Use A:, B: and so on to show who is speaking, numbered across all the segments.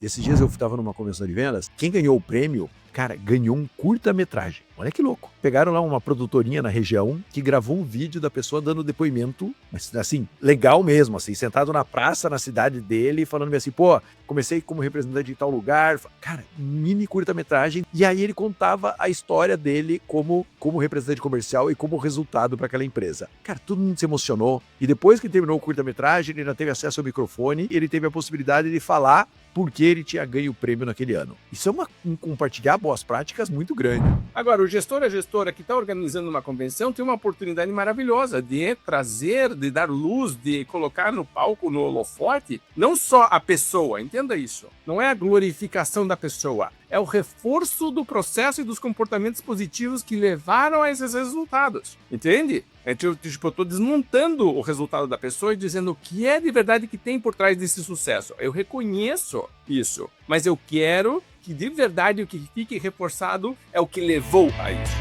A: Esses dias eu estava numa convenção de vendas, quem ganhou o prêmio, cara, ganhou um curta-metragem. Olha que louco. Pegaram lá uma produtorinha na região que gravou um vídeo da pessoa dando depoimento, mas assim, legal mesmo, assim, sentado na praça, na cidade dele, falando assim, pô, comecei como representante de tal lugar. Cara, mini curta-metragem. E aí ele contava a história dele como representante comercial e como resultado para aquela empresa. Cara, todo mundo se emocionou. E depois que terminou o curta-metragem, ele ainda teve acesso ao microfone e ele teve a possibilidade de falar porque ele tinha ganho o prêmio naquele ano. Isso é um compartilhar boas práticas muito grande.
B: Agora, o gestor, a gestora que está organizando uma convenção tem uma oportunidade maravilhosa de trazer, de dar luz, de colocar no palco, no holofote, não só a pessoa, entenda isso. Não é a glorificação da pessoa, é o reforço do processo e dos comportamentos positivos que levaram a esses resultados, entende? Eu estou desmontando o resultado da pessoa e dizendo o que é de verdade que tem por trás desse sucesso. Eu reconheço isso, mas eu quero que de verdade o que fique reforçado é o que levou a isso.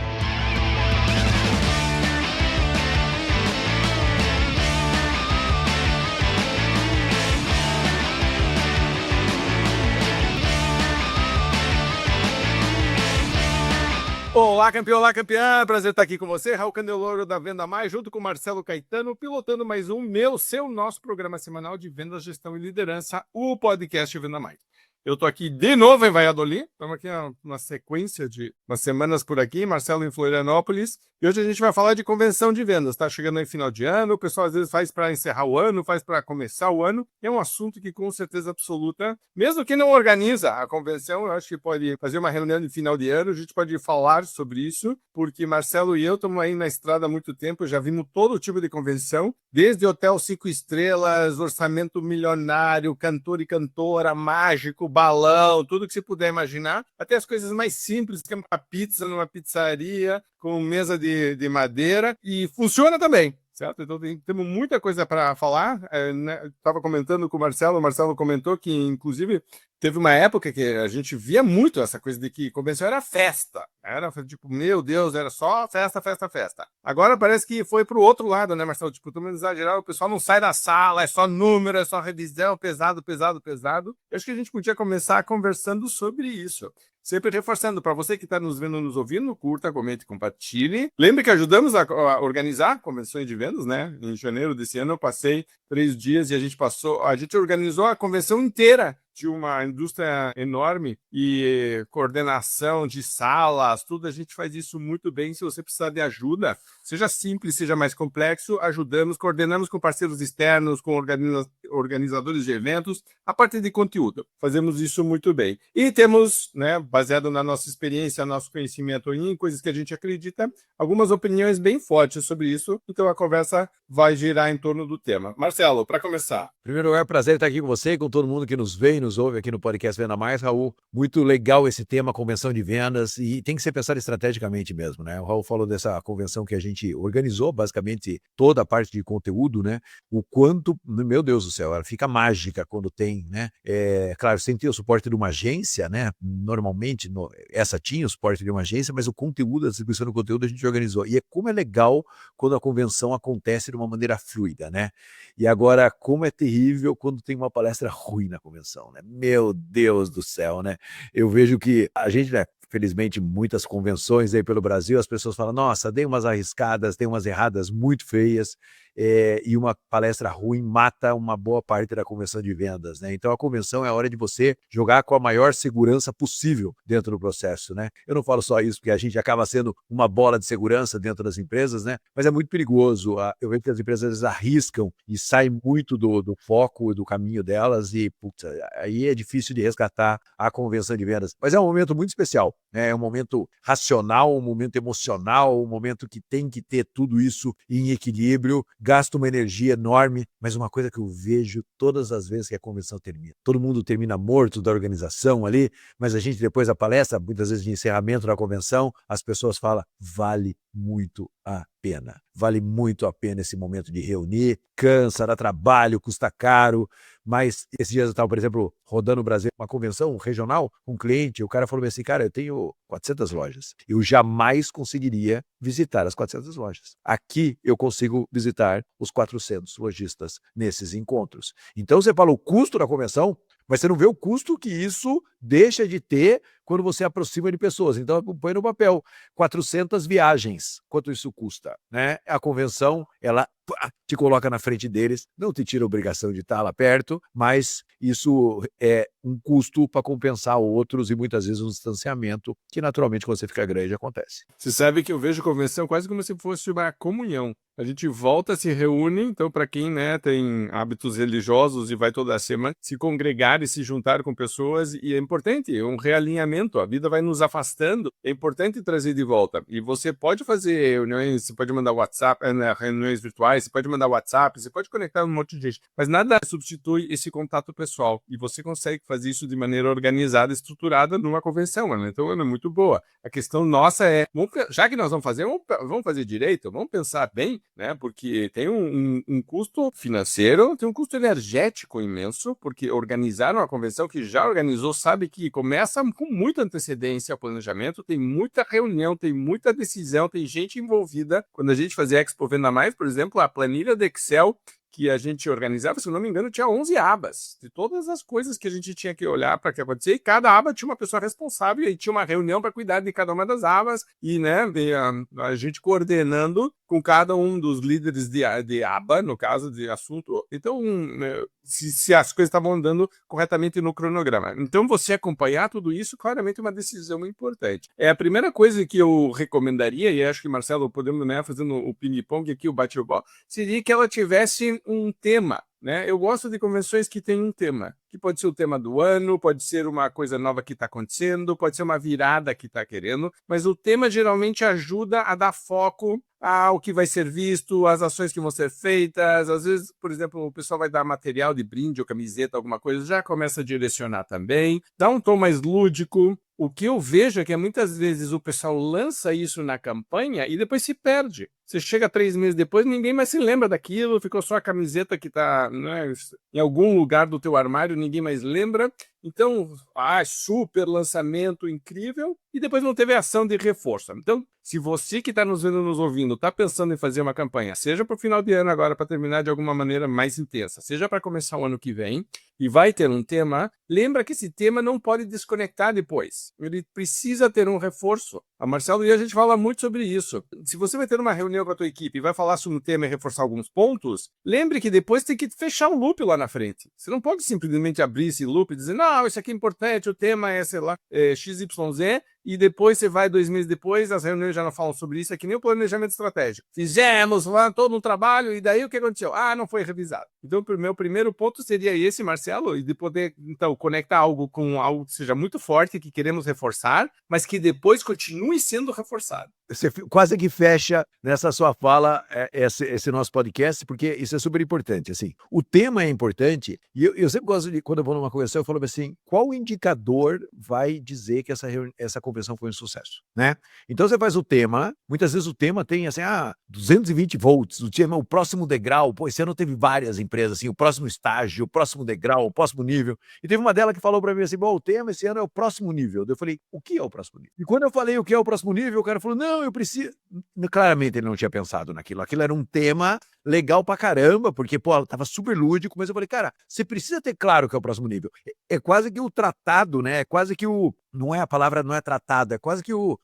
B: Olá, campeão, olá, campeã! Prazer estar aqui com você, Raul Candeloro da Venda Mais, junto com Marcelo Caetano, pilotando mais um nosso programa semanal de vendas, gestão e liderança, o podcast Venda Mais. Eu estou aqui de novo em Valladolid, estamos aqui numa sequência de umas semanas por aqui, Marcelo em Florianópolis, e hoje a gente vai falar de convenção de vendas. Está chegando aí final de ano, o pessoal às vezes faz para encerrar o ano, faz para começar o ano, e é um assunto que com certeza absoluta, mesmo que não organiza a convenção, eu acho que pode fazer uma reunião de final de ano, a gente pode falar sobre isso, porque Marcelo e eu estamos aí na estrada há muito tempo, já vimos todo tipo de convenção, desde hotel 5 estrelas, orçamento milionário, cantor e cantora, mágico, balão, tudo que você puder imaginar, até as coisas mais simples, que é uma pizza numa pizzaria, com mesa de madeira, e funciona também, certo? Então temos muita coisa para falar. Estava comentando com o Marcelo comentou que, inclusive, teve uma época que a gente via muito essa coisa de que convenção era festa. Era tipo, meu Deus, era só festa, festa, festa. Agora parece que foi pro outro lado, né, Marcelo? Tipo, todo mundo exagerar, o pessoal não sai da sala, é só número, é só revisão, pesado, pesado, pesado. Eu acho que a gente podia começar conversando sobre isso. Sempre reforçando, para você que está nos vendo, nos ouvindo, curta, comente, compartilhe. Lembre que ajudamos a organizar convenções de vendas, né? Em janeiro desse ano eu passei 3 dias e a gente organizou a convenção inteira de uma indústria enorme e coordenação de salas, tudo, a gente faz isso muito bem. Se você precisar de ajuda, seja simples, seja mais complexo, ajudamos, coordenamos com parceiros externos, com organizadores de eventos, a partir de conteúdo. Fazemos isso muito bem. E temos, né, baseado na nossa experiência, nosso conhecimento em coisas que a gente acredita, algumas opiniões bem fortes sobre isso, então a conversa vai girar em torno do tema. Marcelo, para começar.
A: Em primeiro lugar, prazer estar aqui com você e com todo mundo que nos vê e nos ouve aqui no podcast Venda Mais, Raul. Muito legal esse tema, convenção de vendas, e tem que ser pensado estrategicamente mesmo, né? O Raul falou dessa convenção que a gente organizou, basicamente toda a parte de conteúdo, né? O quanto, meu Deus do céu, ela fica mágica quando tem, né? Claro, sem ter o suporte de uma agência, né? Normalmente, essa tinha o suporte de uma agência, mas o conteúdo, a distribuição do conteúdo a gente organizou. E como é legal quando a convenção acontece de uma maneira fluida, né? E agora, como é terrível quando tem uma palestra ruim na convenção, né? Meu Deus do céu, né? Eu vejo que a gente, né, felizmente, muitas convenções aí pelo Brasil, as pessoas falam, nossa, dei umas arriscadas, dei umas erradas muito feias, e uma palestra ruim mata uma boa parte da convenção de vendas, né? Então a convenção é a hora de você jogar com a maior segurança possível dentro do processo, né? Eu não falo só isso porque a gente acaba sendo uma bola de segurança dentro das empresas, né? Mas é muito perigoso. Eu vejo que as empresas arriscam e saem muito do foco, do caminho delas e, putz, aí é difícil de resgatar a convenção de vendas. Mas é um momento muito especial, né? É um momento racional, um momento emocional, um momento que tem que ter tudo isso em equilíbrio, gasta uma energia enorme, mas uma coisa que eu vejo todas as vezes que a convenção termina. Todo mundo termina morto da organização ali, mas a gente depois da palestra, muitas vezes de encerramento da convenção, as pessoas falam, vale muito a pena. Vale muito a pena esse momento de reunir, cansa, dá trabalho, custa caro, mas esses dias eu estava, por exemplo, rodando no Brasil, uma convenção regional, um cliente, o cara falou assim, cara, eu tenho 400 lojas, eu jamais conseguiria visitar as 400 lojas. Aqui eu consigo visitar os 400 lojistas nesses encontros. Então você fala o custo da convenção, Mas você não vê o custo que isso deixa de ter quando você aproxima de pessoas. Então, põe no papel 400 viagens, quanto isso custa, né? A convenção, ela te coloca na frente deles, não te tira a obrigação de estar lá perto, mas isso é um custo para compensar outros e muitas vezes um distanciamento que naturalmente quando você fica grande acontece.
B: Você sabe que eu vejo convenção quase como se fosse uma comunhão. A gente volta, se reúne, então para quem, né, tem hábitos religiosos e vai toda semana, se congregar e se juntar com pessoas, e é importante, é um realinhamento, a vida vai nos afastando, é importante trazer de volta. E você pode fazer reuniões, você pode mandar WhatsApp, né, reuniões virtuais, você pode mandar WhatsApp, você pode conectar um monte de gente, mas nada substitui esse contato pessoal, e você consegue fazer isso de maneira organizada, estruturada numa convenção, né? Então é muito boa. A questão nossa é, já que nós vamos fazer, vamos fazer direito, vamos pensar bem, né? Porque tem um custo financeiro, tem um custo energético imenso, porque organizar uma convenção que já organizou sabe que começa com muita antecedência ao planejamento, tem muita reunião, tem muita decisão, tem gente envolvida. Quando a gente fazia Expo Venda Mais, por exemplo, a planilha do Excel que a gente organizava, se eu não me engano, tinha 11 abas, de todas as coisas que a gente tinha que olhar para que acontecer, e cada aba tinha uma pessoa responsável, e tinha uma reunião para cuidar de cada uma das abas, e né, a gente coordenando com cada um dos líderes de aba, no caso de assunto. Então, né, se as coisas estavam andando corretamente no cronograma. Então, você acompanhar tudo isso, claramente é uma decisão importante. É a primeira coisa que eu recomendaria, e acho que, Marcelo, podemos, né, fazendo o ping-pong aqui, o bate-bola, seria que ela tivesse um tema, né? Eu gosto de convenções que tem um tema, que pode ser o tema do ano, pode ser uma coisa nova que está acontecendo, pode ser uma virada que está querendo, mas o tema geralmente ajuda a dar foco ao que vai ser visto, às ações que vão ser feitas. Às vezes, por exemplo, o pessoal vai dar material de brinde ou camiseta, alguma coisa, já começa a direcionar também, dá um tom mais lúdico. O que eu vejo é que muitas vezes o pessoal lança isso na campanha e depois se perde. Você chega 3 meses depois, ninguém mais se lembra daquilo, ficou só a camiseta que está, né, em algum lugar do teu armário, ninguém mais lembra. Então, super lançamento, incrível, e depois não teve ação de reforço. Então, se você que está nos vendo, nos ouvindo, está pensando em fazer uma campanha, seja para o final de ano agora, para terminar de alguma maneira mais intensa, seja para começar o ano que vem, e vai ter um tema, lembra que esse tema não pode desconectar depois. Ele precisa ter um reforço. A Marcelo e a gente fala muito sobre isso. Se você vai ter uma reunião com a tua equipe e vai falar sobre um tema e reforçar alguns pontos, lembre que depois tem que fechar o loop lá na frente. Você não pode simplesmente abrir esse loop e dizer, não, isso aqui é importante, o tema é, sei lá, XYZ, e depois você vai 2 meses depois, as reuniões já não falam sobre isso, é que nem o planejamento estratégico. Fizemos lá todo um trabalho, e daí o que aconteceu? Não foi revisado. Então, o meu primeiro ponto seria esse, Marcelo, e de poder, então, conectar algo com algo que seja muito forte, que queremos reforçar, mas que depois continue sendo reforçado.
A: Você quase que fecha nessa sua fala esse nosso podcast, porque isso é super importante. Assim, o tema é importante, e eu sempre gosto de, quando eu vou numa convenção, eu falo assim, qual indicador vai dizer que essa convenção foi um sucesso, né? Então você faz o tema, muitas vezes o tema tem assim, 220 volts, o tema, o próximo degrau, pô, esse ano teve várias empresas, assim, o próximo estágio, o próximo degrau, o próximo nível, e teve uma dela que falou para mim assim, bom, o tema esse ano é o próximo nível. Eu falei, o que é o próximo nível? E quando eu falei o que é o próximo nível, o cara falou, não, eu preciso... Claramente ele não tinha pensado naquilo. Aquilo era um tema legal pra caramba, porque, pô, tava super lúdico, mas eu falei, cara, você precisa ter claro o que é o próximo nível. É quase que o tratado, né? É quase que o... Não é a palavra, não é tratado, é quase que o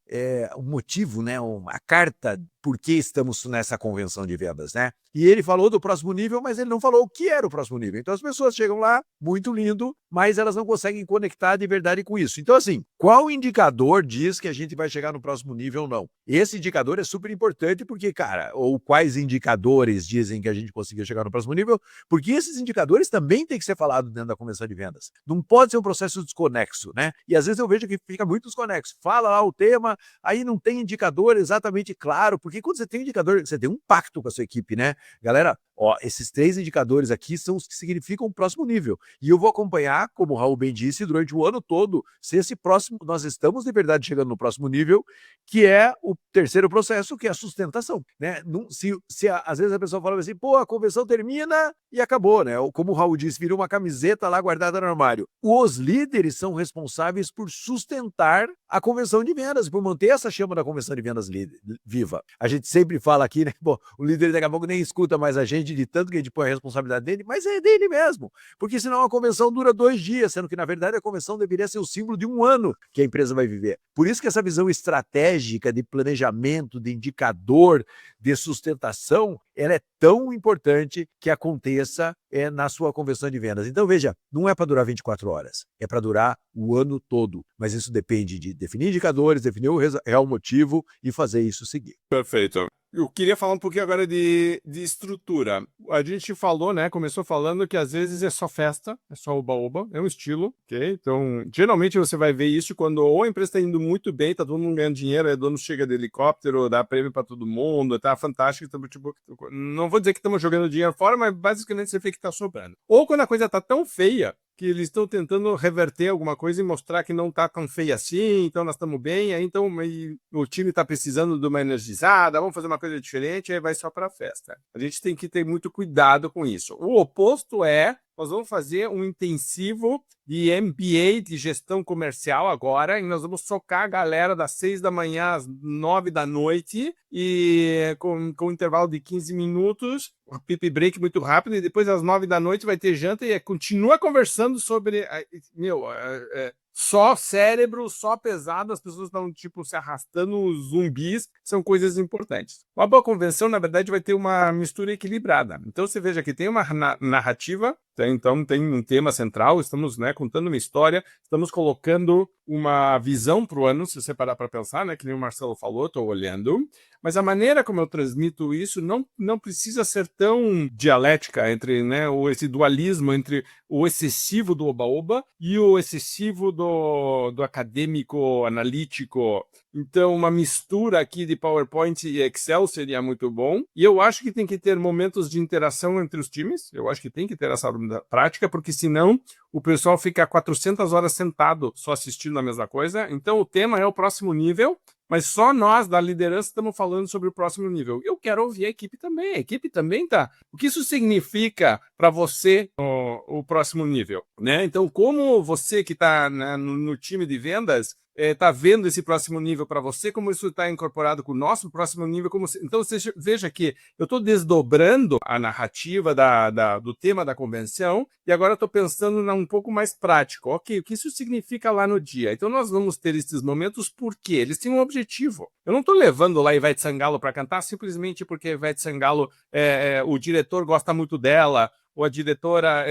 A: motivo, né? A carta por que estamos nessa convenção de vendas, né? E ele falou do próximo nível, mas ele não falou o que era o próximo nível. Então as pessoas chegam lá, muito lindo, mas elas não conseguem conectar de verdade com isso. Então assim, qual indicador diz que a gente vai chegar no próximo nível ou não? Esse indicador é super importante porque, cara, ou quais indicadores dizem que a gente conseguiu chegar no próximo nível? Porque esses indicadores também têm que ser falados dentro da convenção de vendas. Não pode ser um processo desconexo, né? E às vezes eu vejo que fica muito desconexo. Fala lá o tema, aí não tem indicador exatamente claro, porque quando você tem indicador, você tem um pacto com a sua equipe, né? Galera, ó, esses 3 indicadores aqui são os que significam o próximo nível. E eu vou acompanhar, como o Raul bem disse, durante o ano todo, se esse próximo, nós estamos de verdade chegando no próximo nível, que é o terceiro processo, que é a sustentação, né? Às vezes a pessoa fala assim, pô, a convenção termina e acabou, né? Ou como o Raul disse, virou uma camiseta lá guardada no armário. Os líderes são responsáveis por sustentar a convenção de vendas, por manter essa chama da convenção de vendas viva. A gente sempre fala aqui, né? Pô, o líder daqui a pouco nem escuta mais a gente, depende de tanto que a gente põe a responsabilidade dele, mas é dele mesmo. Porque senão a convenção dura 2 dias, sendo que, na verdade, a convenção deveria ser o símbolo de um ano que a empresa vai viver. Por isso que essa visão estratégica de planejamento, de indicador, de sustentação, ela é tão importante que aconteça na sua convenção de vendas. Então, veja, não é para durar 24 horas, é para durar o ano todo. Mas isso depende de definir indicadores, definir o real motivo e fazer isso seguir.
B: Perfeito. Eu queria falar um pouquinho agora de estrutura. A gente falou, né? Começou falando que às vezes é só festa, é só oba-oba, é um estilo, ok? Então, geralmente você vai ver isso quando ou a empresa está indo muito bem, tá todo mundo ganhando dinheiro, aí o dono chega de helicóptero, dá prêmio para todo mundo, tá fantástico, então, tipo, não vou dizer que estamos jogando dinheiro fora, mas basicamente você vê que tá sobrando. Ou quando a coisa tá tão feia que eles estão tentando reverter alguma coisa e mostrar que não está tão feio assim, então nós estamos bem, aí então o time está precisando de uma energizada, vamos fazer uma coisa diferente, aí vai só para a festa. A gente tem que ter muito cuidado com isso. O oposto é, nós vamos fazer um intensivo de MBA de gestão comercial agora, e nós vamos socar a galera das 6 da manhã às 9 da noite, e com um intervalo de 15 minutos, um pipi break muito rápido, e depois às 9 da noite vai ter janta e continua conversando sobre... só cérebro, só pesado, as pessoas estão tipo se arrastando, zumbis, são coisas importantes. Uma boa convenção, na verdade, vai ter uma mistura equilibrada. Então você veja que tem uma narrativa, então tem um tema central, estamos, né, contando uma história, estamos colocando uma visão para o ano, se você parar para pensar, né, que nem o Marcelo falou, estou olhando, mas a maneira como eu transmito isso não precisa ser tão dialética entre, né, esse dualismo entre o excessivo do oba-oba e o excessivo do acadêmico, analítico. Então, uma mistura aqui de PowerPoint e Excel seria muito bom. E eu acho que tem que ter momentos de interação entre os times. Eu acho que tem que ter essa prática, porque senão o pessoal fica 400 horas sentado só assistindo a mesma coisa. Então, o tema é o próximo nível, mas só nós, da liderança, estamos falando sobre o próximo nível. Eu quero ouvir a equipe também. A equipe também tá. O que isso significa para você o próximo nível, né? Então, como você que está, né, no time de vendas está vendo esse próximo nível para você, como isso está incorporado com o nosso próximo nível. Então, você veja que eu estou desdobrando a narrativa do tema da convenção e agora estou pensando um pouco mais prático. Ok, o que isso significa lá no dia? Então, nós vamos ter esses momentos porque eles têm um objetivo. Eu não estou levando lá Ivete Sangalo para cantar simplesmente porque Ivete Sangalo, o diretor gosta muito dela, ou a diretora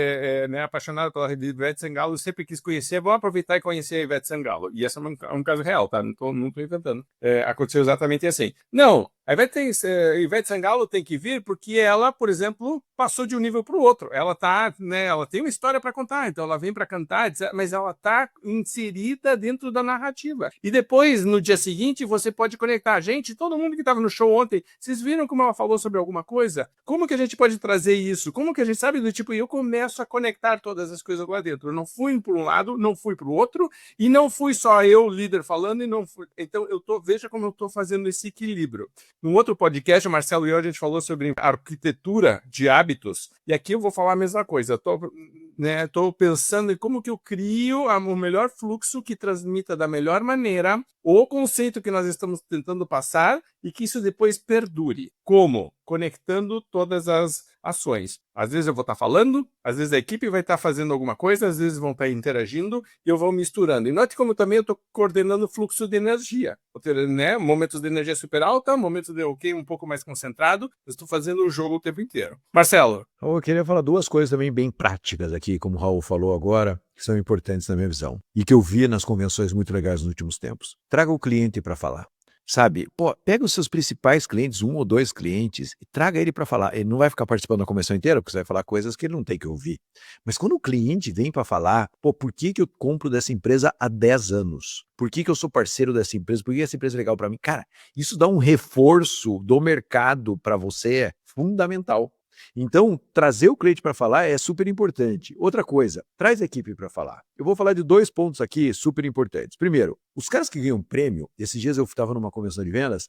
B: né, apaixonada pela Ivete Sangalo, sempre quis conhecer, vamos aproveitar e conhecer a Ivete Sangalo. E esse é um caso real, tá? Não tô inventando. Aconteceu exatamente assim. Não, a Ivete Sangalo tem que vir porque ela, por exemplo, passou de um nível para o outro. Ela tá, né, ela tem uma história para contar, então ela vem para cantar, mas ela está inserida dentro da narrativa. E depois, no dia seguinte, você pode conectar. Gente, todo mundo que estava no show ontem, vocês viram como ela falou sobre alguma coisa? Como que a gente pode trazer isso? Como que a gente sabe do tipo, eu começo a conectar todas as coisas lá dentro. Eu não fui para um lado, não fui para o outro, e não fui só eu, líder, falando, e não fui. Então, veja como eu estou fazendo esse equilíbrio. No outro podcast, o Marcelo e eu, a gente falou sobre arquitetura de hábitos, e aqui eu vou falar a mesma coisa. Estou pensando em como que eu crio o melhor fluxo que transmita da melhor maneira o conceito que nós estamos tentando passar e que isso depois perdure. Como? Conectando todas as ações. Às vezes eu vou estar falando, às vezes a equipe vai estar fazendo alguma coisa, às vezes vão estar interagindo e eu vou misturando. E note como também eu estou coordenando o fluxo de energia. Vou ter, né, momentos de energia super alta, momentos de um pouco mais concentrado. Eu estou fazendo o jogo o tempo inteiro. Marcelo.
A: Eu queria falar 2 coisas também bem práticas aqui, como o Raul falou agora, que são importantes na minha visão e que eu vi nas convenções muito legais nos últimos tempos. Traga o cliente para falar. Sabe, pega os seus principais clientes, 1 ou 2 clientes, e traga ele para falar. Ele não vai ficar participando da convenção inteira, porque você vai falar coisas que ele não tem que ouvir. Mas quando o cliente vem para falar, por que eu compro dessa empresa há 10 anos? Por que eu sou parceiro dessa empresa? Por que essa empresa é legal para mim? Cara, isso dá um reforço do mercado para você fundamental. Então, trazer o cliente para falar é super importante. Outra coisa, traz a equipe para falar. Eu vou falar de 2 pontos aqui super importantes. Primeiro, os caras que ganham prêmio, esses dias eu estava numa convenção de vendas,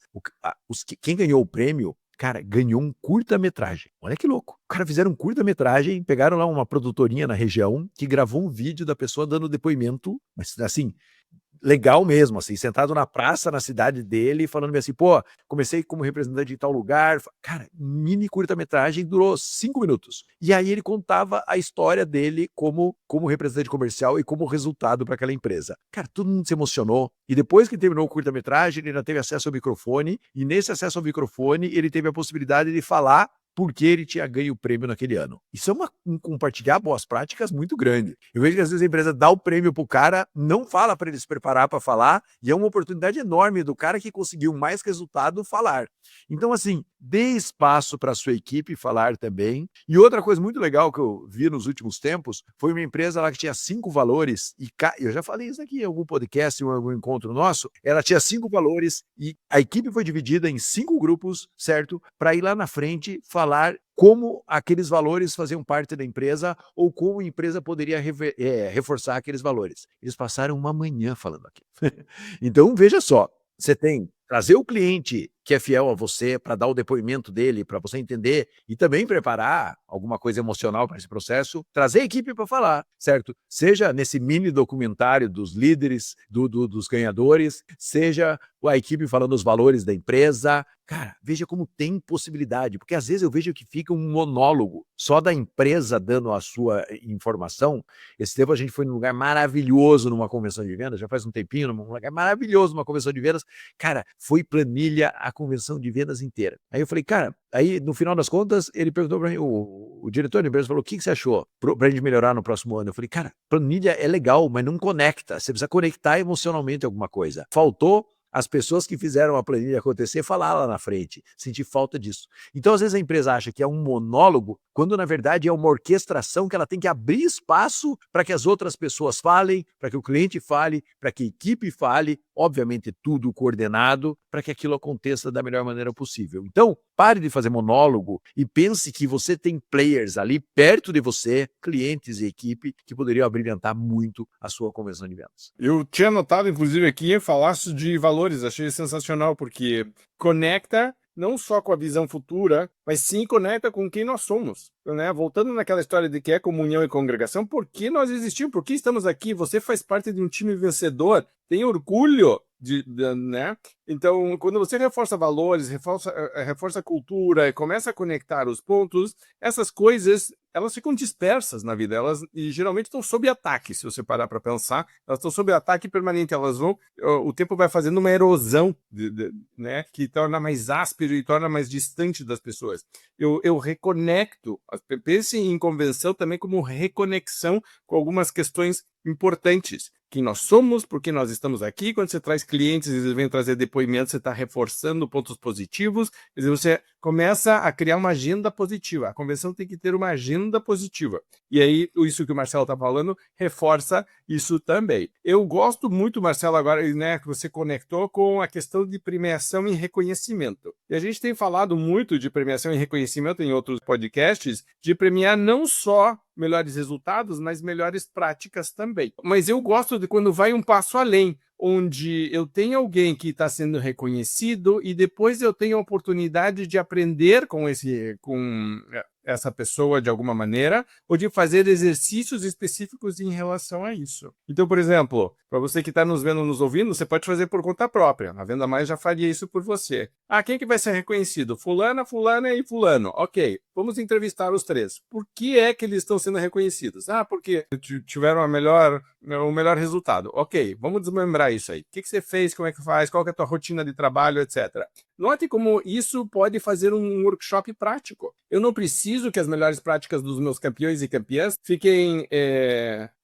A: quem ganhou o prêmio, cara, ganhou um curta-metragem. Olha que louco. O cara fizeram um curta-metragem, pegaram lá uma produtorinha na região que gravou um vídeo da pessoa dando depoimento, mas assim, legal mesmo, assim, sentado na praça, na cidade dele, falando assim, pô, comecei como representante em tal lugar. Cara, mini curta-metragem, durou 5 minutos. E aí ele contava a história dele como representante comercial e como resultado para aquela empresa. Cara, todo mundo se emocionou. E depois que terminou o curta-metragem, ele ainda teve acesso ao microfone. E nesse acesso ao microfone, ele teve a possibilidade de falar porque ele tinha ganho o prêmio naquele ano. Isso é um compartilhar boas práticas muito grande. Eu vejo que às vezes a empresa dá o prêmio pro cara, não fala para ele se preparar para falar, e é uma oportunidade enorme do cara que conseguiu mais resultado falar. Então, assim, dê espaço para a sua equipe falar também. E outra coisa muito legal que eu vi nos últimos tempos foi uma empresa lá que tinha 5 valores, e eu já falei isso aqui em algum podcast, em algum encontro nosso, ela tinha 5 valores e a equipe foi dividida em 5 grupos, certo? Para ir lá na frente falar como aqueles valores faziam parte da empresa ou como a empresa poderia reforçar aqueles valores. Eles passaram uma manhã falando aqui. Então, veja só, você tem trazer o cliente que é fiel a você para dar o depoimento dele, para você entender e também preparar alguma coisa emocional para esse processo, trazer a equipe para falar, certo? Seja nesse mini documentário dos líderes, dos ganhadores, seja a equipe falando os valores da empresa. Cara, veja como tem possibilidade, porque às vezes eu vejo que fica um monólogo só da empresa dando a sua informação. Esse tempo a gente foi num lugar maravilhoso numa convenção de vendas, já faz um tempinho, num lugar maravilhoso numa convenção de vendas. Cara, foi planilha a convenção de vendas inteira. Aí eu falei, cara, aí no final das contas, ele perguntou para mim, o diretor da empresa falou, o que você achou pra gente melhorar no próximo ano? Eu falei, cara, planilha é legal, mas não conecta. Você precisa conectar emocionalmente alguma coisa. Faltou as pessoas que fizeram a planilha acontecer falar lá na frente, sentir falta disso. Então, às vezes a empresa acha que é um monólogo, quando na verdade é uma orquestração que ela tem que abrir espaço para que as outras pessoas falem, para que o cliente fale, para que a equipe fale, obviamente tudo coordenado, para que aquilo aconteça da melhor maneira possível. Então, pare de fazer monólogo e pense que você tem players ali perto de você, clientes e equipe, que poderiam abrilhantar muito a sua convenção de vendas.
B: Eu tinha notado, inclusive, aqui, falasse de valores, achei sensacional, porque conecta não só com a visão futura, mas sim conecta com quem nós somos, né? Voltando naquela história de que é comunhão e congregação, por que nós existimos? Por que estamos aqui? Você faz parte de um time vencedor, tem orgulho né? Então, quando você reforça valores, reforça a cultura e começa a conectar os pontos, essas coisas, elas ficam dispersas na vida, e geralmente estão sob ataque, se você parar para pensar, elas estão sob ataque permanente, o tempo vai fazendo uma erosão, né, que torna mais áspero e torna mais distante das pessoas. Eu reconecto, pense em convenção também como reconexão com algumas questões importantes. Quem nós somos, por que nós estamos aqui. Quando você traz clientes e eles vêm trazer depoimentos, você está reforçando pontos positivos, quer dizer, você começa a criar uma agenda positiva. A convenção tem que ter uma agenda positiva. E aí, isso que o Marcelo está falando, reforça isso também. Eu gosto muito, Marcelo, agora, né, que você conectou com a questão de premiação e reconhecimento. E a gente tem falado muito de premiação e reconhecimento em outros podcasts, de premiar não só melhores resultados, mas melhores práticas também. Mas eu gosto de quando vai um passo além, onde eu tenho alguém que está sendo reconhecido e depois eu tenho a oportunidade de aprender com essa pessoa de alguma maneira, ou de fazer exercícios específicos em relação a isso. Então, por exemplo, para você que está nos vendo, nos ouvindo, você pode fazer por conta própria. A Venda Mais já faria isso por você. Quem que vai ser reconhecido? Fulana, fulana e fulano. Ok, vamos entrevistar os 3. Por que é que eles estão sendo reconhecidos? Porque tiveram o melhor resultado. Ok, vamos desmembrar isso aí. O que você fez, como é que faz, qual que é a tua rotina de trabalho, etc. Note como isso pode fazer um workshop prático. Eu não preciso que as melhores práticas dos meus campeões e campeãs fiquem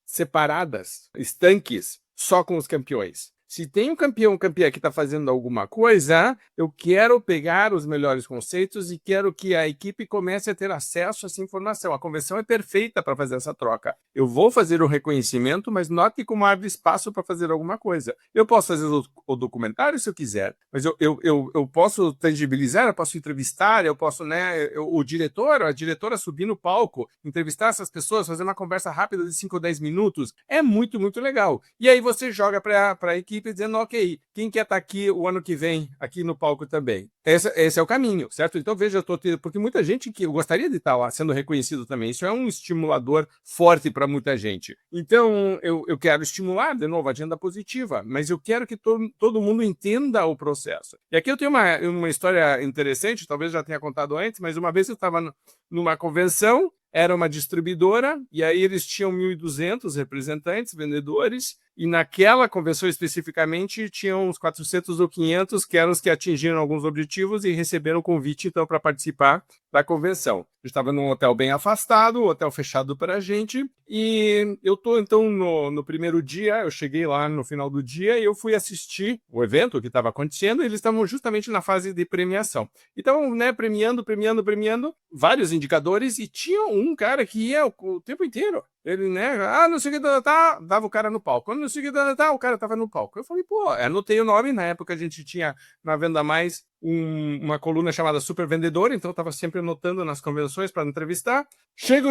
B: separadas, estanques, só com os campeões. Se tem um campeão ou campeã que está fazendo alguma coisa, eu quero pegar os melhores conceitos e quero que a equipe comece a ter acesso a essa informação. A convenção é perfeita para fazer essa troca. Eu vou fazer o reconhecimento, mas note como abre espaço para fazer alguma coisa. Eu posso fazer o documentário se eu quiser, mas eu posso tangibilizar, eu posso entrevistar, eu posso, né, o diretor, a diretora subir no palco, entrevistar essas pessoas, fazer uma conversa rápida de 5 ou 10 minutos. É muito, muito legal. E aí você joga para a equipe equipe dizendo, ok, quem quer estar aqui o ano que vem, aqui no palco também? Esse é o caminho, certo? Então, veja, porque muita gente que gostaria de estar lá sendo reconhecido também, isso é um estimulador forte para muita gente. Então, eu quero estimular, de novo, a agenda positiva, mas eu quero que todo mundo entenda o processo. E aqui eu tenho uma história interessante, talvez já tenha contado antes, mas uma vez eu estava numa convenção, era uma distribuidora, e aí eles tinham 1.200 representantes, vendedores, e naquela convenção especificamente tinham uns 400 ou 500 que eram os que atingiram alguns objetivos e receberam o convite então para participar da convenção. Eu estava num hotel bem afastado, hotel fechado para a gente, e eu estou então no primeiro dia, eu cheguei lá no final do dia e eu fui assistir o evento que estava acontecendo, e eles estavam justamente na fase de premiação. Então, né, premiando, vários indicadores, e tinha um cara que ia o tempo inteiro. Ele, né, não sei o que, dava o cara no palco. Não sei o que, o cara tava no palco. Eu falei, pô, anotei o nome. Na época a gente tinha na Venda Mais uma coluna chamada Super Vendedor, então eu tava sempre anotando nas convenções para entrevistar. Chego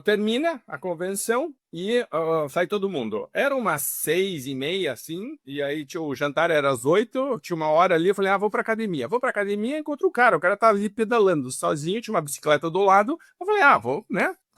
B: termina a convenção e sai todo mundo. Era umas 6:30, assim, e aí o jantar era às 8, tinha uma hora ali, eu falei, vou pra academia. Vou pra academia e encontro o cara tá ali pedalando sozinho, tinha uma bicicleta do lado. Eu falei,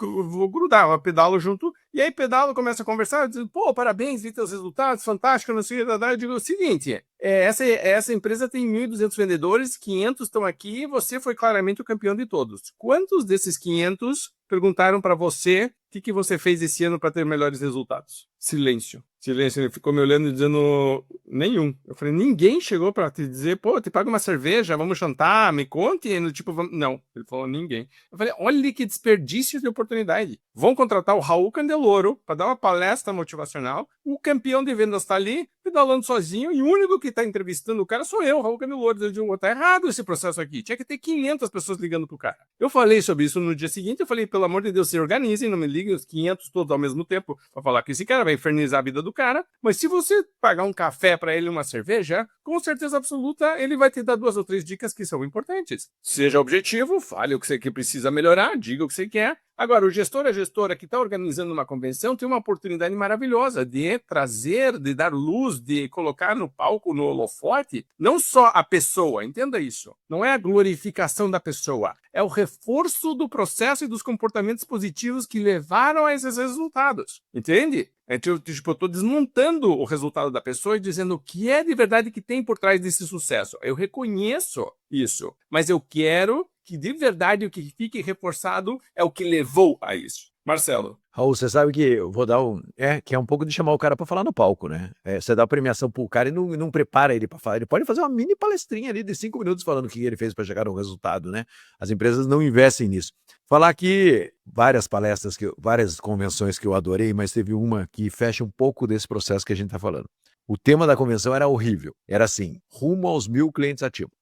B: vou grudar, eu pedalo junto, e aí pedalo, começa a conversar, eu digo, pô, parabéns, vi teus resultados, fantástico, não sei o que, eu digo o seguinte, essa empresa tem 1.200 vendedores, 500 estão aqui, e você foi claramente o campeão de todos. Quantos desses 500 perguntaram para você o que você fez esse ano para ter melhores resultados? Silêncio. Ele ficou me olhando e dizendo, nenhum. Eu falei, ninguém chegou para te dizer, pô, te paga uma cerveja, vamos jantar, me conte, tipo, não. Ele falou, ninguém. Eu falei, olha que desperdício de oportunidade. Vão contratar o Raul Candeloro para dar uma palestra motivacional, o campeão de vendas está ali, pedalando sozinho, e o único que está entrevistando o cara sou eu, Raul Candeloro. Eu digo, tá errado esse processo aqui, tinha que ter 500 pessoas ligando pro cara. Eu falei sobre isso no dia seguinte, eu falei, pelo amor de Deus, se organizem, não me liguem os 500 todos ao mesmo tempo para falar que esse cara vai infernizar a vida do cara, mas se você pagar um café para ele, uma cerveja, com certeza absoluta ele vai te dar 2 ou 3 dicas que são importantes. Seja objetivo, fale o que você precisa melhorar, diga o que você quer. Agora, o gestor, a gestora que está organizando uma convenção tem uma oportunidade maravilhosa de trazer, de dar luz, de colocar no palco, no holofote, não só a pessoa, entenda isso. Não é a glorificação da pessoa, é o reforço do processo e dos comportamentos positivos que levaram a esses resultados. Entende? Eu estou desmontando o resultado da pessoa e dizendo o que é de verdade que tem por trás desse sucesso. Eu reconheço isso, mas eu quero que de verdade o que fique reforçado é o que levou a isso. Marcelo.
A: Raul, você sabe que eu vou dar que é um pouco de chamar o cara para falar no palco, né? Você dá a premiação pro cara e não prepara ele para falar. Ele pode fazer uma mini palestrinha ali de 5 minutos falando o que ele fez para chegar ao resultado, né? As empresas não investem nisso. Falar aqui várias palestras, várias convenções que eu adorei, mas teve uma que fecha um pouco desse processo que a gente está falando. O tema da convenção era horrível. Era assim, rumo aos 1.000 clientes ativos.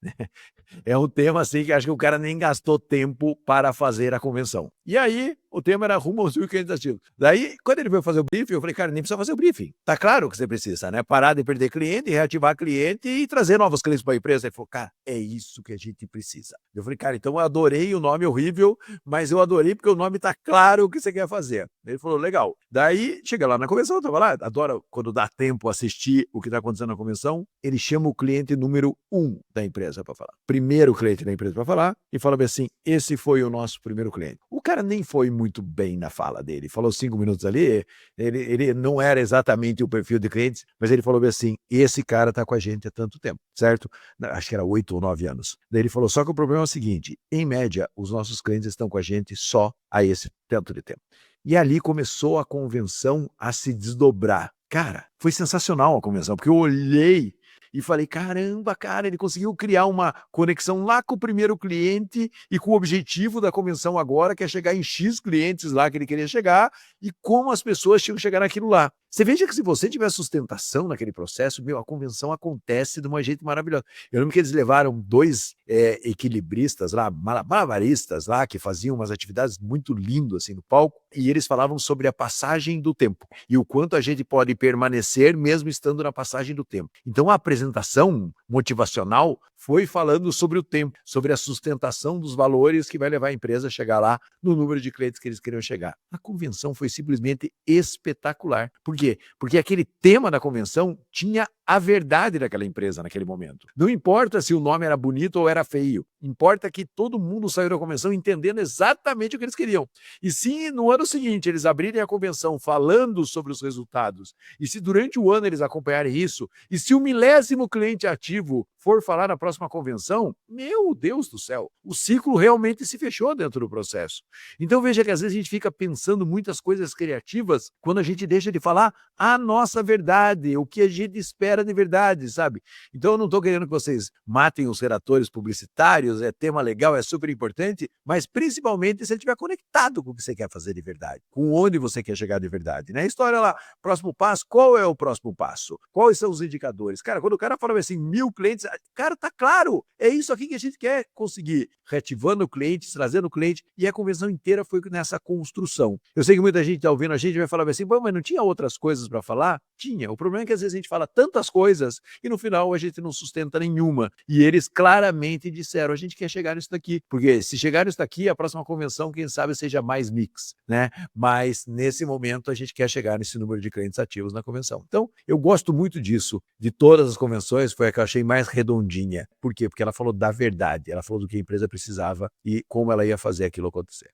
A: É um tema assim que acho que o cara nem gastou tempo para fazer a convenção. E aí, o tema era rumo aos 1.000 clientes ativos. Daí, quando ele veio fazer o briefing, eu falei, cara, nem precisa fazer o briefing. Tá claro que você precisa, né? Parar de perder cliente, reativar cliente e trazer novos clientes para a empresa. Ele falou, cara, é isso que a gente precisa. Eu falei, cara, então eu adorei o nome horrível, mas eu adorei porque o nome tá claro o que você quer fazer. Ele falou, legal. Daí, chega lá na convenção, eu tava lá, adoro quando dá tempo assistir o que tá acontecendo na convenção, ele chama o cliente número 1 da empresa para falar. Primeiro cliente da empresa para falar e fala assim, esse foi o nosso primeiro cliente. O cara nem foi muito bem na fala dele, falou 5 minutos ali, ele não era exatamente o perfil de clientes, mas ele falou assim, esse cara tá com a gente há tanto tempo, certo? Acho que era 8 ou 9 anos. Daí ele falou, só que o problema é o seguinte, em média, os nossos clientes estão com a gente só há esse tanto de tempo. E ali começou a convenção a se desdobrar. Cara, foi sensacional a convenção, porque eu olhei e falei, caramba, cara, ele conseguiu criar uma conexão lá com o primeiro cliente e com o objetivo da convenção agora, que é chegar em X clientes lá que ele queria chegar e como as pessoas tinham que chegar naquilo lá. Você veja que se você tiver sustentação naquele processo, a convenção acontece de uma jeito maravilhoso. Eu lembro que eles levaram 2 equilibristas lá, malabaristas lá, que faziam umas atividades muito lindas assim no palco, e eles falavam sobre a passagem do tempo e o quanto a gente pode permanecer mesmo estando na passagem do tempo. Então a apresentação motivacional foi falando sobre o tempo, sobre a sustentação dos valores que vai levar a empresa a chegar lá no número de clientes que eles queriam chegar. A convenção foi simplesmente espetacular. Por quê? Porque aquele tema da convenção tinha a verdade daquela empresa naquele momento. Não importa se o nome era bonito ou era feio, importa que todo mundo saiu da convenção entendendo exatamente o que eles queriam. E se no ano seguinte eles abrirem a convenção falando sobre os resultados, e se durante o ano eles acompanharem isso, e se o 1000º cliente ativo for falar na próxima convenção, meu Deus do céu, o ciclo realmente se fechou dentro do processo. Então veja que às vezes a gente fica pensando muitas coisas criativas quando a gente deixa de falar a nossa verdade, o que a gente espera de verdade, sabe? Então eu não estou querendo que vocês matem os redatores publicitários, é tema legal, é super importante, mas principalmente se ele estiver conectado com o que você quer fazer de verdade, com onde você quer chegar de verdade, né? História lá, próximo passo, qual é o próximo passo? Quais são os indicadores? Cara, quando o cara fala assim, 1000 clientes, cara, tá claro, é isso aqui que a gente quer conseguir, reativando clientes, trazendo cliente, e a convenção inteira foi nessa construção. Eu sei que muita gente tá ouvindo a gente vai falar assim, mas não tinha outras coisas para falar? Tinha. O problema é que às vezes a gente fala tantas coisas e no final a gente não sustenta nenhuma. E eles claramente disseram, a gente quer chegar nisso daqui, porque se chegar nisso daqui, a próxima convenção, quem sabe seja mais mix, né? Mas nesse momento a gente quer chegar nesse número de clientes ativos na convenção. Então, eu gosto muito disso, de todas as convenções, foi a que eu achei mais redondinha. Por quê? Porque ela falou da verdade, ela falou do que a empresa precisava e como ela ia fazer aquilo acontecer.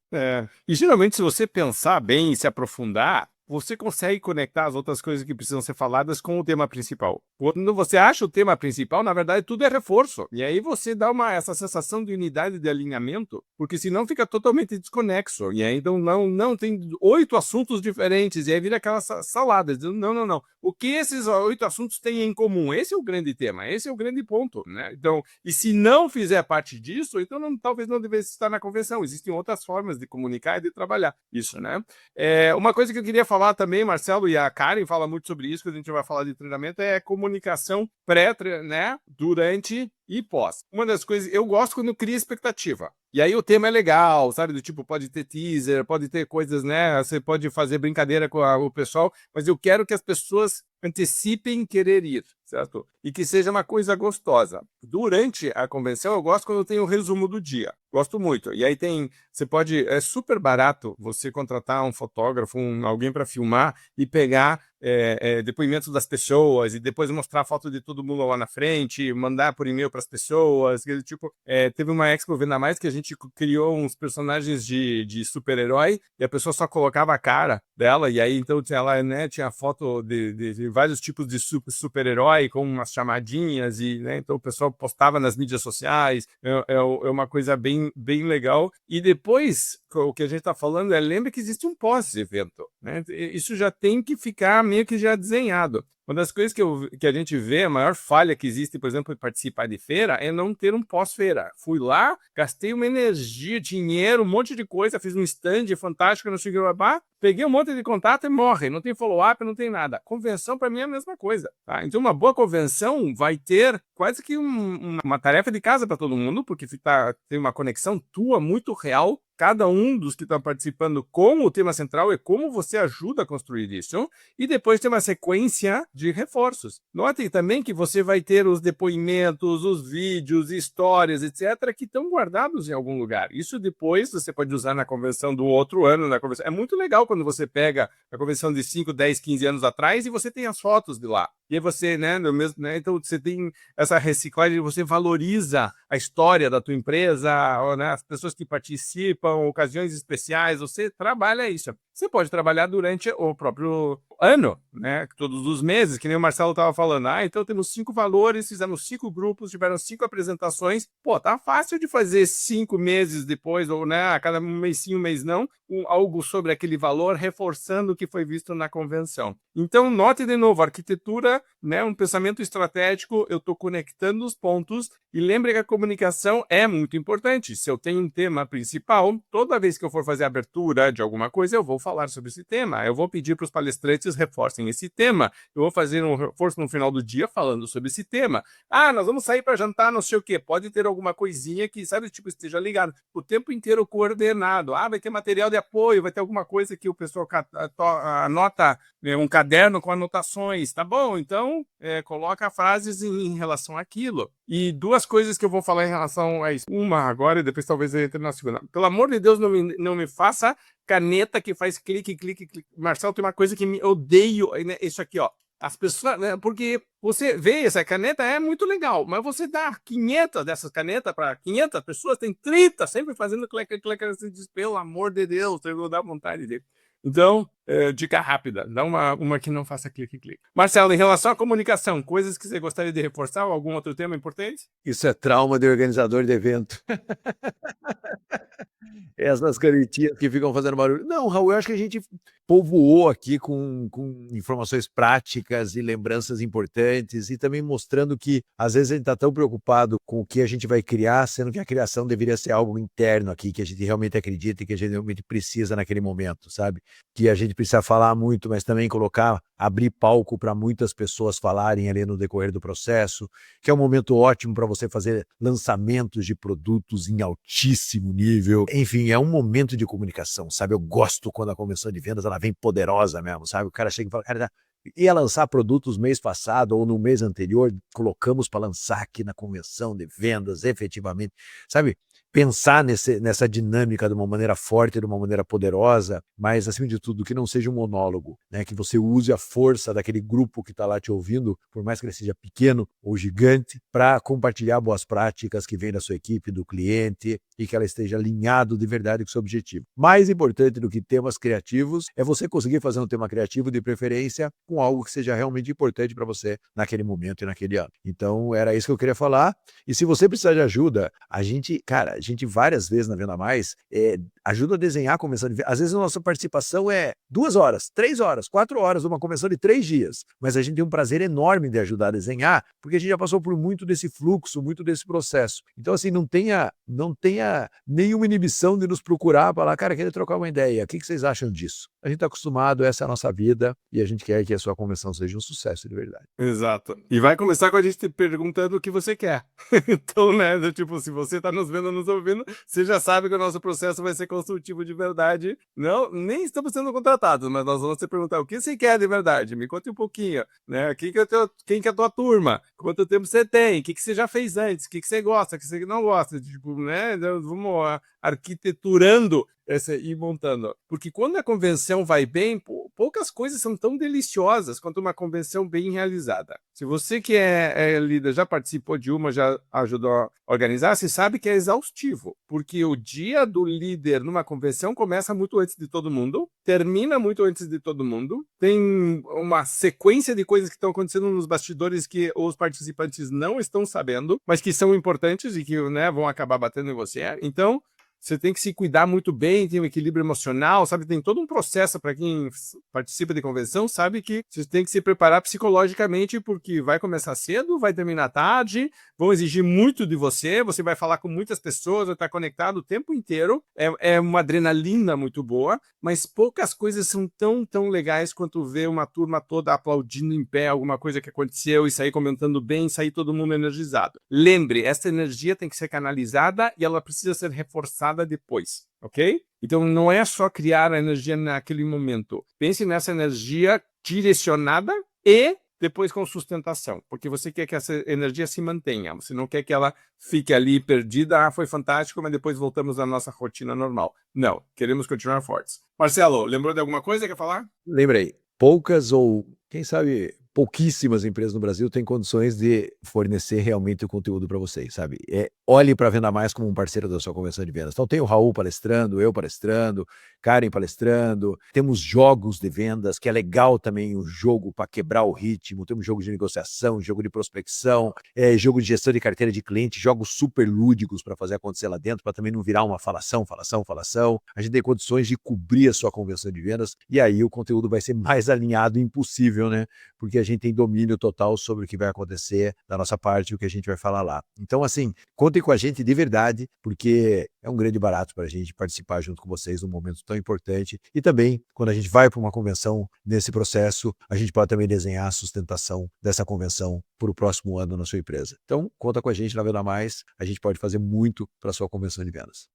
B: E geralmente se você pensar bem e se aprofundar, você consegue conectar as outras coisas que precisam ser faladas com o tema principal. Quando você acha o tema principal, na verdade, tudo é reforço. E aí você dá essa sensação de unidade de alinhamento, porque senão fica totalmente desconexo. E aí então não tem 8 assuntos diferentes, e aí vira aquela salada. Não. O que esses 8 assuntos têm em comum? Esse é o grande tema, esse é o grande ponto, né? Então, e se não fizer parte disso, então talvez não devesse estar na convenção. Existem outras formas de comunicar e de trabalhar isso, né? Uma coisa que eu queria falar também, Marcelo, e a Karen fala muito sobre isso, quando a gente vai falar de treinamento, é comunicação pré, né, durante e pós. Uma das coisas, eu gosto quando cria expectativa. E aí o tema é legal, sabe? Do tipo, pode ter teaser, pode ter coisas, né? Você pode fazer brincadeira com o pessoal, mas eu quero que as pessoas antecipem querer ir, certo? E que seja uma coisa gostosa. Durante a convenção, eu gosto quando tem o resumo do dia. Gosto muito. E aí é super barato você contratar um fotógrafo, alguém para filmar e pegar depoimentos das pessoas e depois mostrar a foto de todo mundo lá na frente, mandar por e-mail para as pessoas. Tipo, teve uma Expo Venda Mais que a gente criou uns personagens de super-herói e a pessoa só colocava a cara dela e aí então ela, né, tinha foto de vários tipos de super-herói com umas chamadinhas e, né, então o pessoal postava nas mídias sociais. É uma coisa bem legal. E depois, o que a gente está falando lembra que existe um pós-evento, né? Isso já tem que ficar meio que já desenhado. Uma das coisas que a gente vê, a maior falha que existe, por exemplo, em participar de feira, é não ter um pós-feira. Fui lá, gastei uma energia, dinheiro, um monte de coisa, fiz um stand fantástico, não sei o que, peguei um monte de contato e morre. Não tem follow-up, não tem nada. Convenção, para mim, é a mesma coisa. Tá? Então, uma boa convenção vai ter quase que uma tarefa de casa para todo mundo, porque tem uma conexão tua muito real. Cada um dos que estão participando com o tema central é como você ajuda a construir isso. E depois tem uma sequência de reforços. Notem também que você vai ter os depoimentos, os vídeos, histórias, etc., que estão guardados em algum lugar. Isso depois você pode usar na convenção do outro ano. Na convenção. É muito legal quando você pega a convenção de 5, 10, 15 anos atrás e você tem as fotos de lá. E aí você, né, então você tem essa reciclagem, você valoriza a história da tua empresa, ou, né, as pessoas que participam, ocasiões especiais, você trabalha isso. Você pode trabalhar durante o próprio ano, né, todos os meses, que nem o Marcelo estava falando. Então temos 5 valores, fizemos 5 grupos, tiveram 5 apresentações. Pô, tá fácil de fazer 5 meses depois, ou, né, a cada mês sim, um mês não, algo sobre aquele valor, reforçando o que foi visto na convenção. Então, note de novo, arquitetura, né, um pensamento estratégico, eu estou conectando os pontos e lembre que a comunicação é muito importante. Se eu tenho um tema principal, toda vez que eu for fazer a abertura de alguma coisa, eu vou falar sobre esse tema, eu vou pedir para os palestrantes reforcem esse tema, eu vou fazer um reforço no final do dia falando sobre esse tema. Nós vamos sair para jantar, não sei o quê, pode ter alguma coisinha que, sabe, tipo, esteja ligado, o tempo inteiro coordenado. Vai ter material de apoio, vai ter alguma coisa que o pessoal anota, um caderno com anotações, tá bom? Então, coloca frases em relação àquilo. E duas coisas que eu vou falar em relação a isso. Uma agora e depois talvez eu entre na segunda. Pelo amor de Deus, não me faça caneta que faz clique, clique, clique. Marcelo, tem uma coisa que me odeio, né? Isso aqui, ó. As pessoas, né? Porque você vê essa caneta é muito legal, mas você dá 500 dessas canetas para 500 pessoas, tem 30 sempre fazendo clique, clique, você diz, pelo amor de Deus, eu vou dar vontade dele. Então, dica rápida, dá uma que não faça clique, clique. Marcelo, em relação à comunicação, coisas que você gostaria de reforçar ou algum outro tema importante?
A: Isso é trauma de organizador de evento. Essas canetinhas que ficam fazendo barulho. Não, Raul, eu acho que a gente povoou aqui com informações práticas e lembranças importantes e também mostrando que às vezes a gente está tão preocupado com o que a gente vai criar, sendo que a criação deveria ser algo interno aqui, que a gente realmente acredita e que a gente realmente precisa naquele momento, sabe? Que a gente precisa falar muito, mas também abrir palco para muitas pessoas falarem ali no decorrer do processo, que é um momento ótimo para você fazer lançamentos de produtos em altíssimo nível. Enfim, é um momento de comunicação, sabe? Eu gosto quando a convenção de vendas ela vem poderosa mesmo, sabe? O cara chega e fala, cara, ia lançar produtos mês passado ou no mês anterior, colocamos para lançar aqui na convenção de vendas, efetivamente, sabe? Pensar nessa dinâmica de uma maneira forte, de uma maneira poderosa, mas, acima de tudo, que não seja um monólogo, né? Que você use a força daquele grupo que está lá te ouvindo, por mais que ele seja pequeno ou gigante, para compartilhar boas práticas que vêm da sua equipe, do cliente, e que ela esteja alinhado de verdade com o seu objetivo. Mais importante do que temas criativos é você conseguir fazer um tema criativo, de preferência, com algo que seja realmente importante para você naquele momento e naquele ano. Então, era isso que eu queria falar. E se você precisar de ajuda, a gente várias vezes na Venda Mais ajuda a desenhar a convenção de vendas. Às vezes a nossa participação é 2 horas, 3 horas, 4 horas, uma convenção de 3 dias. Mas a gente tem um prazer enorme de ajudar a desenhar, porque a gente já passou por muito desse fluxo, muito desse processo. Então, assim, não tenha nenhuma inibição de nos procurar, falar, cara, queria trocar uma ideia, o que vocês acham disso? A gente está acostumado, essa é a nossa vida, e a gente quer que a sua convenção seja um sucesso de verdade.
B: Exato. E vai começar com a gente te perguntando o que você quer. Então, né, tipo, se você está nos vendo, nos ouvindo, você já sabe que o nosso processo vai ser construtivo de verdade. Não, nem estamos sendo contratados, mas nós vamos te perguntar o que você quer de verdade. Me conte um pouquinho, né? Quem que é a tua turma? Quanto tempo você tem? O que você já fez antes? O que você gosta? O que você não gosta? Tipo, né? Vamos arquiteturando e montando. Porque quando a convenção vai bem, poucas coisas são tão deliciosas quanto uma convenção bem realizada. Se você que é líder, já participou de uma, já ajudou a organizar, você sabe que é exaustivo. Porque o dia do líder numa convenção começa muito antes de todo mundo, termina muito antes de todo mundo, tem uma sequência de coisas que estão acontecendo nos bastidores que os participantes não estão sabendo, mas que são importantes e que, né, vão acabar batendo em você. Então, você tem que se cuidar muito bem, tem um equilíbrio emocional, sabe? Tem todo um processo para quem participa de convenção, sabe que você tem que se preparar psicologicamente, porque vai começar cedo, vai terminar tarde, vão exigir muito de você, você vai falar com muitas pessoas, vai estar conectado o tempo inteiro, é uma adrenalina muito boa, mas poucas coisas são tão legais quanto ver uma turma toda aplaudindo em pé alguma coisa que aconteceu e sair comentando bem, sair todo mundo energizado. Lembre, essa energia tem que ser canalizada e ela precisa ser reforçada depois, ok? Então não é só criar a energia naquele momento. Pense nessa energia direcionada e depois com sustentação, porque você quer que essa energia se mantenha, você não quer que ela fique ali perdida, foi fantástico, mas depois voltamos à nossa rotina normal. Não, queremos continuar fortes. Marcelo, lembrou de alguma coisa que quer falar?
A: Lembrei, poucas ou, quem sabe, pouquíssimas empresas no Brasil têm condições de fornecer realmente o conteúdo para vocês, sabe? Olhe para a Venda Mais como um parceiro da sua convenção de vendas. Então tem o Raul palestrando, eu palestrando, Karen palestrando, temos jogos de vendas, que é legal também o jogo para quebrar o ritmo, temos jogo de negociação, jogo de prospecção, jogo de gestão de carteira de cliente, jogos super lúdicos para fazer acontecer lá dentro, para também não virar uma falação. A gente tem condições de cobrir a sua convenção de vendas, e aí o conteúdo vai ser mais alinhado impossível, né? Porque a gente tem domínio total sobre o que vai acontecer da nossa parte e o que a gente vai falar lá. Então, assim, contem com a gente de verdade, porque é um grande barato para a gente participar junto com vocês num momento tão importante. E também, quando a gente vai para uma convenção, nesse processo, a gente pode também desenhar a sustentação dessa convenção para o próximo ano na sua empresa. Então, conta com a gente na Venda Mais, a gente pode fazer muito para a sua convenção de vendas.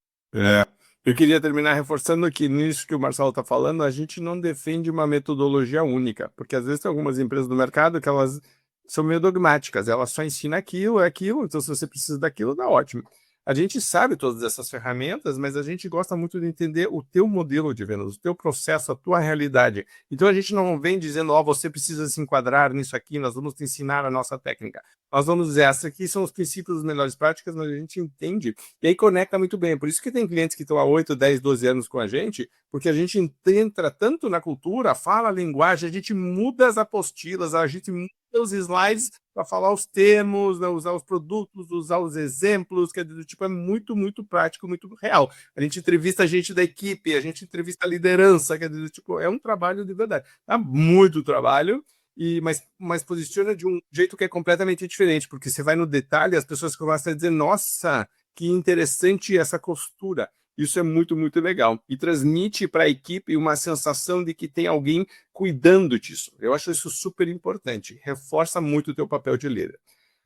B: Eu queria terminar reforçando que nisso que o Marcelo está falando, a gente não defende uma metodologia única, porque às vezes tem algumas empresas do mercado que elas são meio dogmáticas, ela só ensina aquilo, é aquilo, então se você precisa daquilo, dá ótimo. A gente sabe todas essas ferramentas, mas a gente gosta muito de entender o teu modelo de vendas, o teu processo, a tua realidade. Então a gente não vem dizendo, ó, você precisa se enquadrar nisso aqui, nós vamos te ensinar a nossa técnica. Nós vamos dizer, essa aqui são os princípios das melhores práticas, mas a gente entende e aí conecta muito bem. Por isso que tem clientes que estão há 8, 10, 12 anos com a gente, porque a gente entra tanto na cultura, fala a linguagem, a gente muda as apostilas, a gente muda os slides para falar os termos, né, usar os produtos, usar os exemplos, que tipo, é muito, muito prático, muito real. A gente entrevista a gente da equipe, a gente entrevista a liderança, quer dizer, tipo, é um trabalho de verdade. Dá muito trabalho, mas posiciona de um jeito que é completamente diferente, porque você vai no detalhe, as pessoas começam a dizer, nossa, que interessante essa costura. Isso é muito, muito legal. E transmite para a equipe uma sensação de que tem alguém cuidando disso. Eu acho isso super importante. Reforça muito o teu papel de líder.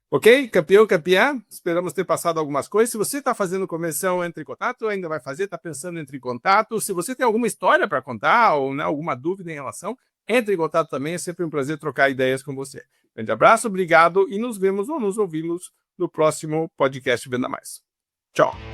B: Ok? Campeão, campeã? Esperamos ter passado algumas coisas. Se você está fazendo convenção, entre em contato. Ainda vai fazer, está pensando, entre em contato. Se você tem alguma história para contar ou, né, alguma dúvida em relação, entre em contato também. É sempre um prazer trocar ideias com você. Grande abraço, obrigado e nos vemos ou nos ouvimos no próximo podcast Venda Mais. Tchau!